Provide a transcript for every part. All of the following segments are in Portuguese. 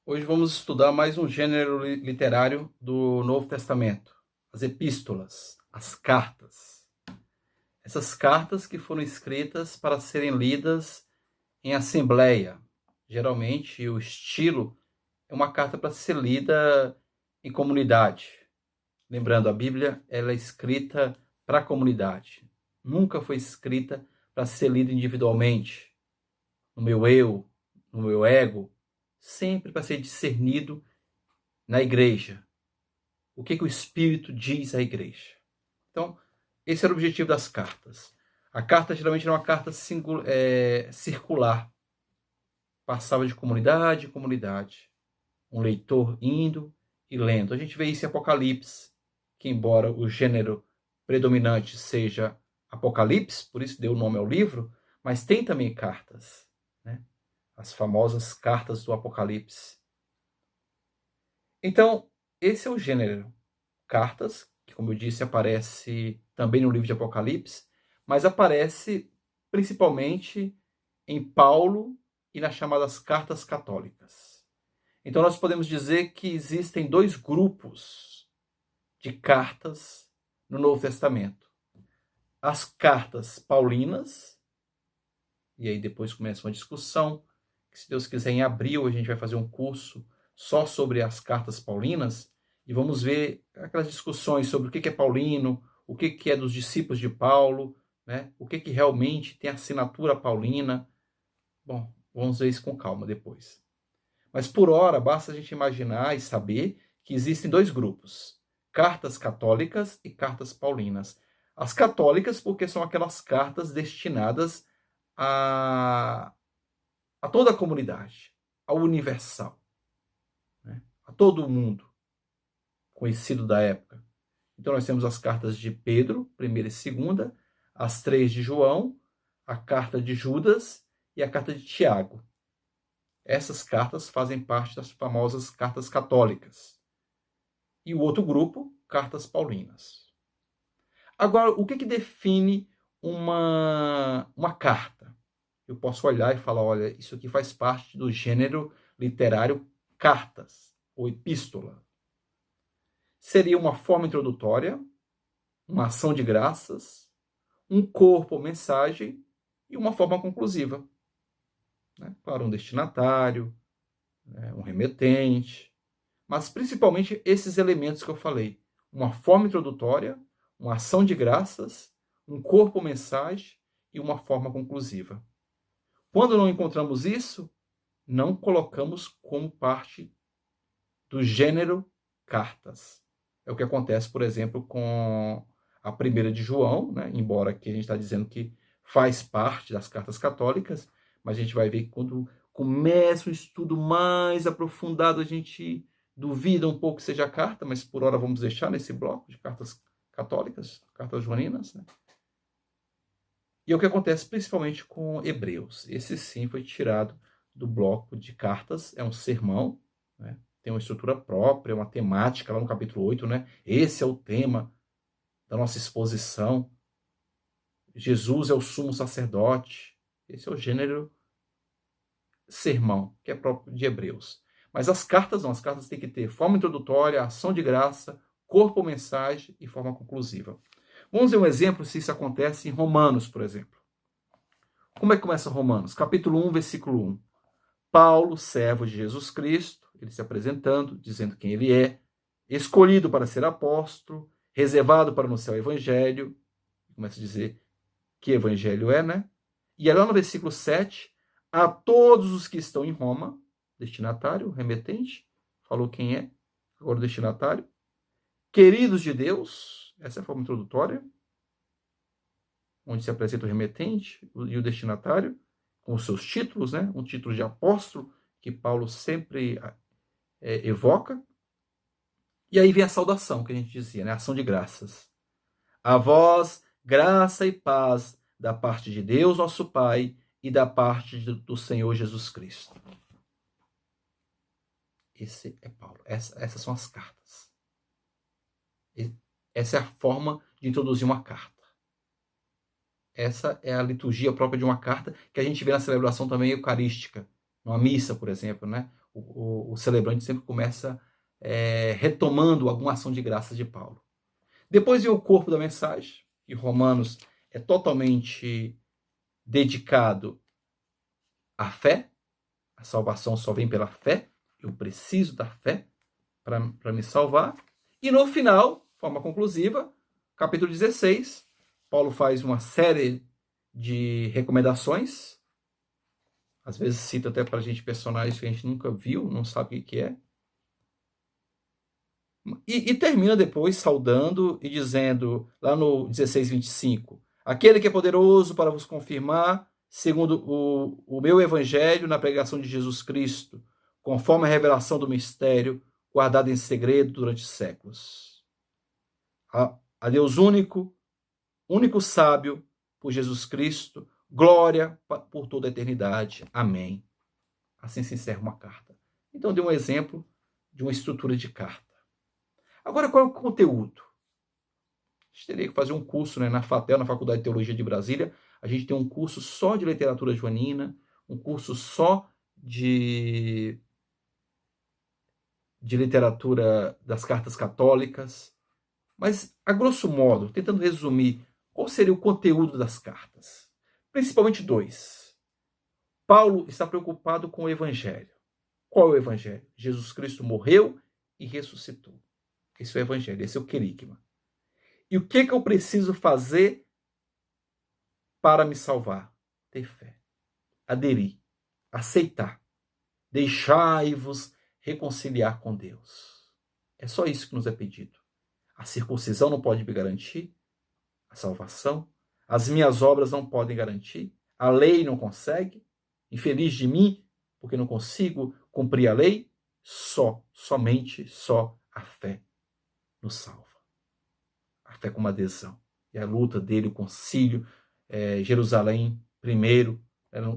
Hoje vamos estudar mais um gênero literário do Novo Testamento, as epístolas, as cartas. Essas cartas que foram escritas para serem lidas em assembleia. Geralmente o estilo é uma carta para ser lida em comunidade. Lembrando, a Bíblia ela é escrita para a comunidade. Nunca foi escrita para ser lida individualmente, no meu eu, no meu ego, sempre para ser discernido na igreja. O que o Espírito diz à igreja. Então, esse era o objetivo das cartas. A carta geralmente era uma carta circular. Passava de comunidade em comunidade. Um leitor indo e lendo. A gente vê isso em Apocalipse, que embora o gênero predominante seja Apocalipse, por isso deu o nome ao livro, mas tem também cartas, né? As famosas cartas do Apocalipse. Então, esse é o gênero. Cartas, que como eu disse, aparece também no livro de Apocalipse, mas aparece principalmente em Paulo e nas chamadas cartas católicas. Então nós podemos dizer que existem dois grupos de cartas no Novo Testamento. As cartas paulinas, e aí depois começa uma discussão, que se Deus quiser em abril a gente vai fazer um curso só sobre as cartas paulinas, e vamos ver aquelas discussões sobre o que é paulino, o que é dos discípulos de Paulo, né? O que realmente tem assinatura paulina. Bom, vamos ver isso com calma depois. Mas por hora, basta a gente imaginar e saber que existem dois grupos: cartas católicas e cartas paulinas. As católicas, porque são aquelas cartas destinadas a toda a comunidade, ao universal, né? A todo o mundo conhecido da época. Então nós temos as cartas de Pedro, primeira e segunda, as três de João, a carta de Judas e a carta de Tiago. Essas cartas fazem parte das famosas cartas católicas. E o outro grupo, cartas paulinas. Agora, o que define uma carta? Eu posso olhar e falar, olha, isso aqui faz parte do gênero literário cartas, ou epístola. Seria uma forma introdutória, uma ação de graças, um corpo ou mensagem e uma forma conclusiva, né? Para um destinatário, né? Um remetente, mas principalmente esses elementos que eu falei. Uma forma introdutória, uma ação de graças, um corpo ou mensagem e uma forma conclusiva. Quando não encontramos isso, não colocamos como parte do gênero cartas. É o que acontece, por exemplo, com a primeira de João, né? Embora aqui a gente está dizendo que faz parte das cartas católicas, mas a gente vai ver que quando começa o estudo mais aprofundado, a gente duvida um pouco que seja carta, mas por hora vamos deixar nesse bloco de cartas católicas, cartas joaninas, né? E é o que acontece principalmente com Hebreus. Esse sim foi tirado do bloco de cartas, é um sermão, né? Tem uma estrutura própria, uma temática lá no capítulo 8, né? Esse é o tema da nossa exposição. Jesus é o sumo sacerdote. Esse é o gênero sermão, que é próprio de Hebreus. Mas as cartas não, as cartas têm que ter forma introdutória, ação de graça, corpo ou mensagem e forma conclusiva. Vamos ver um exemplo se isso acontece em Romanos, por exemplo. Como é que começa Romanos? Capítulo 1, versículo 1. Paulo, servo de Jesus Cristo, ele se apresentando, dizendo quem ele é, escolhido para ser apóstolo, reservado para anunciar o evangelho, começa a dizer que evangelho é, né? E aí lá no versículo 7, a todos os que estão em Roma, destinatário, remetente, falou quem é, agora o destinatário, queridos de Deus, essa é a forma introdutória, onde se apresenta o remetente e o destinatário, com os seus títulos, né? Um título de apóstolo, que Paulo sempre evoca. E aí vem a saudação que a gente dizia, né? A ação de graças. A vós, graça e paz da parte de Deus, nosso Pai, e da parte do Senhor Jesus Cristo. Esse é Paulo. Essas são as cartas. Essa é a forma de introduzir uma carta. Essa é a liturgia própria de uma carta que a gente vê na celebração também eucarística, numa missa, por exemplo, né? o celebrante sempre começa retomando alguma ação de graça de Paulo. Depois vem o corpo da mensagem, que Romanos é totalmente dedicado à fé. A salvação só vem pela fé. Eu preciso da fé para me salvar. E no final, forma conclusiva, capítulo 16, Paulo faz uma série de recomendações. Às vezes cita até para a gente personagens que a gente nunca viu, não sabe o que é. E termina depois saudando e dizendo, lá no 16:25, aquele que é poderoso para vos confirmar, segundo o meu evangelho, na pregação de Jesus Cristo, conforme a revelação do mistério, guardado em segredo durante séculos. A Deus único sábio, por Jesus Cristo, glória por toda a eternidade. Amém. Assim se encerra uma carta. Então, dei um exemplo de uma estrutura de carta. Agora, qual é o conteúdo? A gente teria que fazer um curso, né, na FATEL, na Faculdade de Teologia de Brasília. A gente tem um curso só de literatura joanina, um curso só de literatura das cartas católicas. Mas, a grosso modo, tentando resumir, qual seria o conteúdo das cartas? Principalmente dois. Paulo está preocupado com o evangelho. Qual é o evangelho? Jesus Cristo morreu e ressuscitou. Esse é o evangelho, esse é o querigma. E o que eu preciso fazer para me salvar? Ter fé. Aderir. Aceitar. Deixai-vos reconciliar com Deus. É só isso que nos é pedido. A circuncisão não pode me garantir a salvação. As minhas obras não podem garantir. A lei não consegue. Infeliz de mim, porque não consigo cumprir a lei. Somente a fé nos salva. A fé como adesão. E a luta dele, o concílio, Jerusalém primeiro,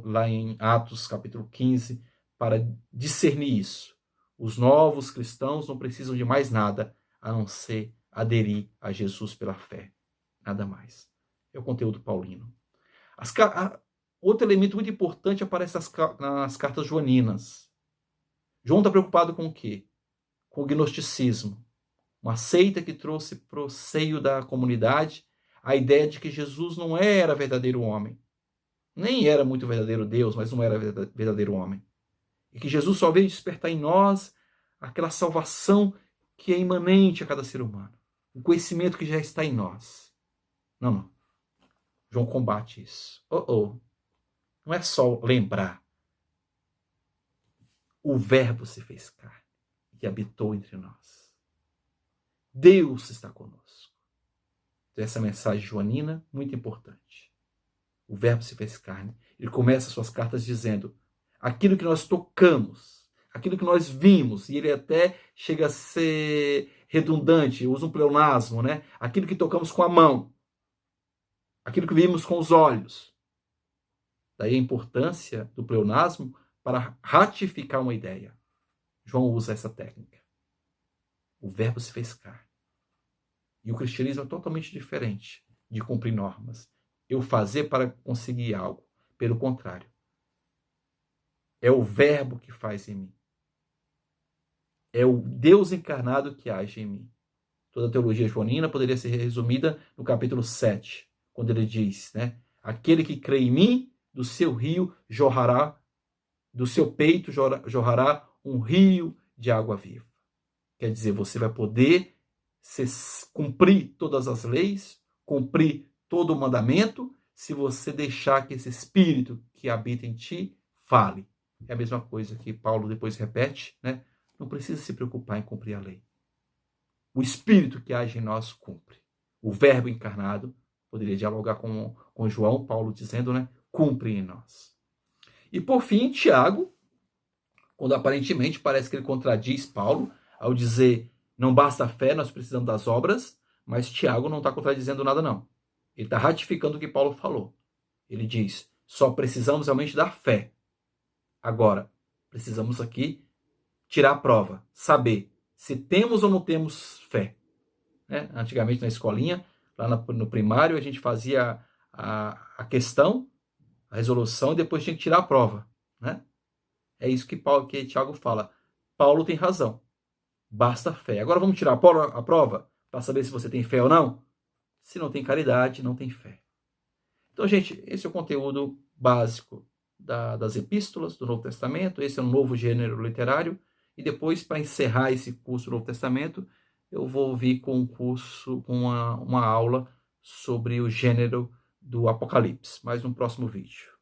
lá em Atos capítulo 15, para discernir isso. Os novos cristãos não precisam de mais nada a não ser aderir a Jesus pela fé. Nada mais. É o conteúdo paulino. Outro elemento muito importante aparece nas cartas joaninas. João está preocupado com o quê? Com o gnosticismo. Uma seita que trouxe para o seio da comunidade a ideia de que Jesus não era verdadeiro homem. Nem era muito verdadeiro Deus, mas não era verdadeiro homem. E que Jesus só veio despertar em nós aquela salvação que é imanente a cada ser humano. O conhecimento que já está em nós. Não. João combate isso. Não é só lembrar. O Verbo se fez carne e habitou entre nós. Deus está conosco. Então, essa mensagem joanina, muito importante. O Verbo se fez carne. Ele começa suas cartas dizendo aquilo que nós tocamos, aquilo que nós vimos, e ele até chega a ser redundante, usa um pleonasmo, né? Aquilo que tocamos com a mão, aquilo que vimos com os olhos. Daí a importância do pleonasmo para ratificar uma ideia. João usa essa técnica. O Verbo se fez carne. E o cristianismo é totalmente diferente de cumprir normas. Eu fazer para conseguir algo. Pelo contrário. É o Verbo que faz em mim. É o Deus encarnado que age em mim. Toda a teologia joanina poderia ser resumida no capítulo 7, quando ele diz, né? Aquele que crê em mim, do seu rio jorrará, do seu peito jorrará um rio de água viva. Quer dizer, você vai poder cumprir todas as leis, cumprir todo o mandamento, se você deixar que esse Espírito que habita em ti fale. É a mesma coisa que Paulo depois repete, né? Não precisa se preocupar em cumprir a lei. O Espírito que age em nós cumpre. O Verbo encarnado poderia dialogar com João, Paulo dizendo, né? Cumpre em nós. E por fim, Tiago, quando aparentemente parece que ele contradiz Paulo, ao dizer, não basta a fé, nós precisamos das obras, mas Tiago não está contradizendo nada, não. Ele está ratificando o que Paulo falou. Ele diz, só precisamos realmente da fé. Agora, precisamos aqui tirar a prova, saber se temos ou não temos fé. Né? Antigamente na escolinha, lá no primário, a gente fazia a questão, a resolução, e depois tinha que tirar a prova. Né? É isso que Tiago fala. Paulo tem razão. Basta fé. Agora vamos tirar a prova para saber se você tem fé ou não? Se não tem caridade, não tem fé. Então, gente, esse é o conteúdo básico das epístolas do Novo Testamento. Esse é um novo gênero literário. E depois, para encerrar esse curso do Novo Testamento, eu vou vir com um curso, com uma aula sobre o gênero do Apocalipse. Mais um próximo vídeo.